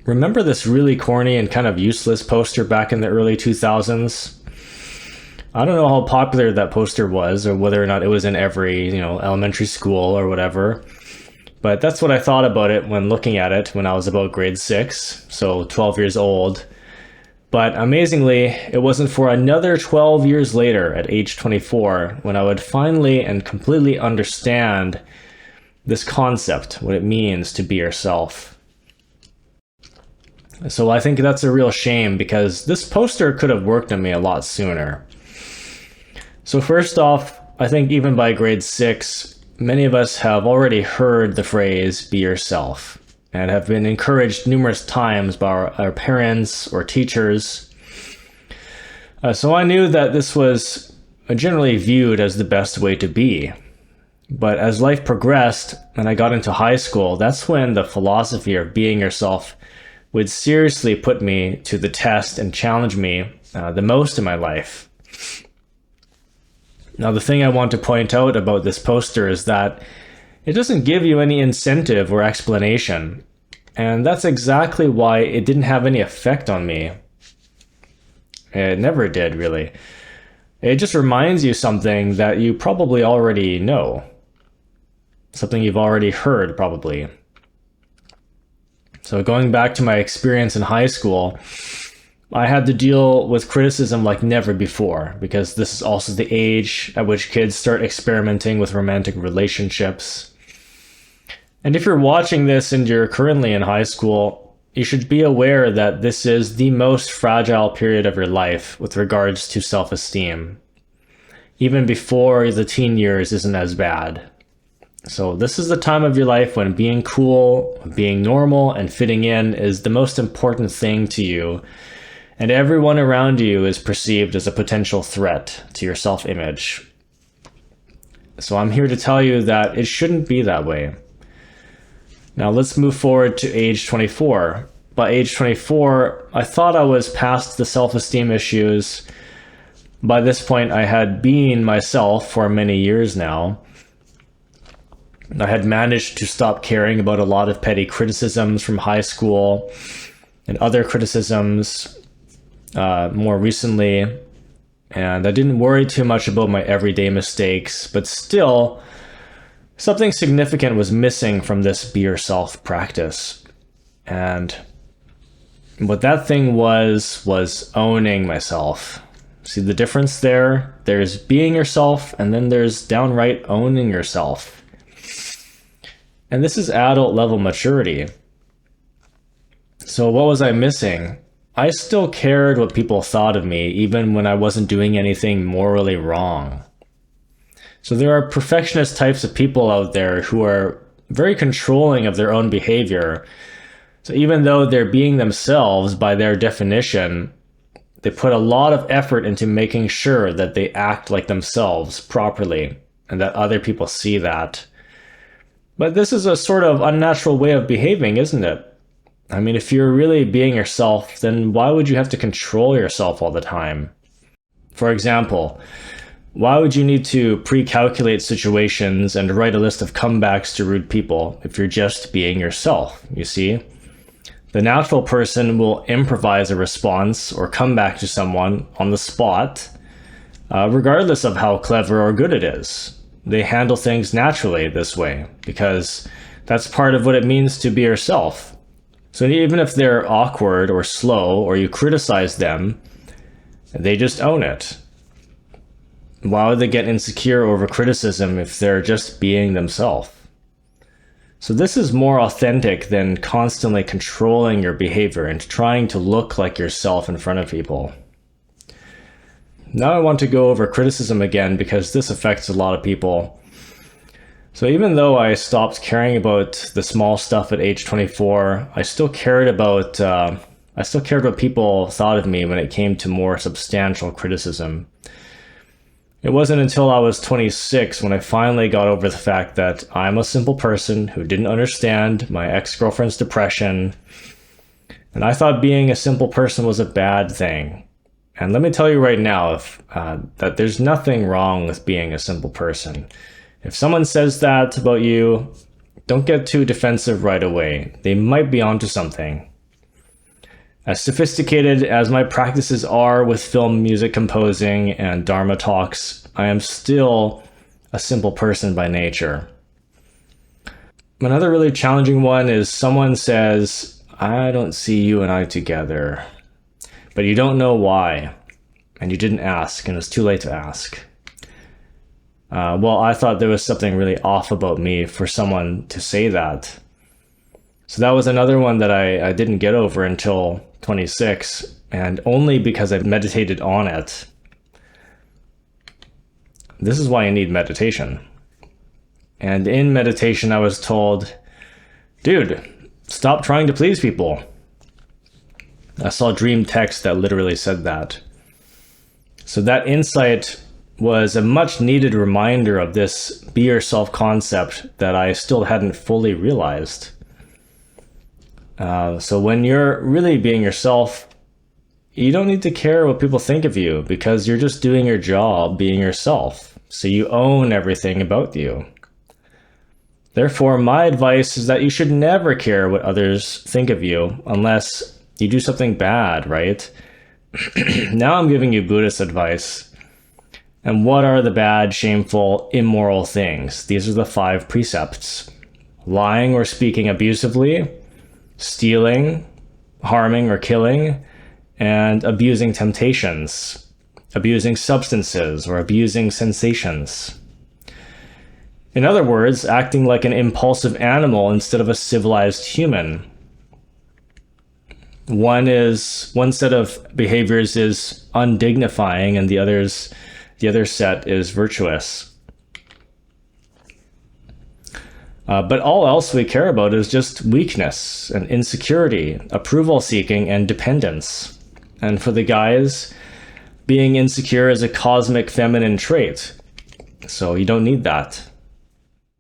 Remember this really corny and kind of useless poster back in the early 2000s? I don't know how popular that poster was or whether or not it was in every, elementary school or whatever. But that's what I thought about it when looking at it when I was about grade 6, so 12 years old. But amazingly, it wasn't for another 12 years later at age 24 when I would finally and completely understand this concept, what it means to be yourself. So I think that's a real shame because this poster could have worked on me a lot sooner. So first off, I think even by grade 6, many of us have already heard the phrase be yourself and have been encouraged numerous times by our parents or teachers. So I knew that this was generally viewed as the best way to be. But as life progressed and I got into high school, that's when the philosophy of being yourself would seriously put me to the test and challenge me the most in my life. Now, the thing I want to point out about this poster is that it doesn't give you any incentive or explanation, and that's exactly why it didn't have any effect on me. It never did, really. It just reminds you something that you probably already know, something you've already heard, probably. So going back to my experience in high school, I had to deal with criticism like never before, because this is also the age at which kids start experimenting with romantic relationships. And if you're watching this and you're currently in high school, you should be aware that this is the most fragile period of your life with regards to self-esteem. Even before the teen years isn't as bad. So this is the time of your life when being cool, being normal, and fitting in is the most important thing to you, and everyone around you is perceived as a potential threat to your self-image. So I'm here to tell you that it shouldn't be that way. Now let's move forward to age 24. By age 24, I thought I was past the self-esteem issues. By this point, I had been myself for many years now. I had managed to stop caring about a lot of petty criticisms from high school and other criticisms more recently, and I didn't worry too much about my everyday mistakes, but still, something significant was missing from this be yourself practice. And what that thing was owning myself. See the difference there? There's being yourself, and then there's downright owning yourself. And this is adult level maturity. So what was I missing? I still cared what people thought of me, even when I wasn't doing anything morally wrong. So there are perfectionist types of people out there who are very controlling of their own behavior. So even though they're being themselves by their definition, they put a lot of effort into making sure that they act like themselves properly and that other people see that. But this is a sort of unnatural way of behaving, isn't it? I mean, if you're really being yourself, then why would you have to control yourself all the time? For example, why would you need to pre-calculate situations and write a list of comebacks to rude people if you're just being yourself, you see? The natural person will improvise a response or come back to someone on the spot, regardless of how clever or good it is. They handle things naturally this way because that's part of what it means to be yourself. So even if they're awkward or slow or you criticize them, they just own it. Why would they get insecure over criticism if they're just being themselves? So this is more authentic than constantly controlling your behavior and trying to look like yourself in front of people. Now I want to go over criticism again because this affects a lot of people. So even though I stopped caring about the small stuff at age 24, I still cared what people thought of me when it came to more substantial criticism. It wasn't until I was 26 when I finally got over the fact that I'm a simple person who didn't understand my ex-girlfriend's depression, and I thought being a simple person was a bad thing. And let me tell you right now that there's nothing wrong with being a simple person. If someone says that about you, don't get too defensive right away. They might be onto something. As sophisticated as my practices are with film music composing and Dharma talks, I am still a simple person by nature. Another really challenging one is someone says, I don't see you and I together, but you don't know why, and you didn't ask, and it's too late to ask. Well, I thought there was something really off about me for someone to say that. So that was another one that I didn't get over until 26, and only because I meditated on it. This is why I need meditation. And in meditation, I was told, dude, stop trying to please people. I saw dream text that literally said that. So that insight was a much needed reminder of this be yourself concept that I still hadn't fully realized. So when you're really being yourself, you don't need to care what people think of you because you're just doing your job being yourself. So you own everything about you. Therefore, my advice is that you should never care what others think of you unless you do something bad, right? Now I'm giving you Buddhist advice. And what are the bad, shameful, immoral things? These are the 5 precepts. Lying or speaking abusively, stealing, harming or killing, and abusing temptations, abusing substances, or abusing sensations. In other words, acting like an impulsive animal instead of a civilized human. One set of behaviors is undignifying, and the other set is virtuous. But all else we care about is just weakness and insecurity, approval seeking, and dependence. And for the guys, being insecure is a cosmic feminine trait. So you don't need that.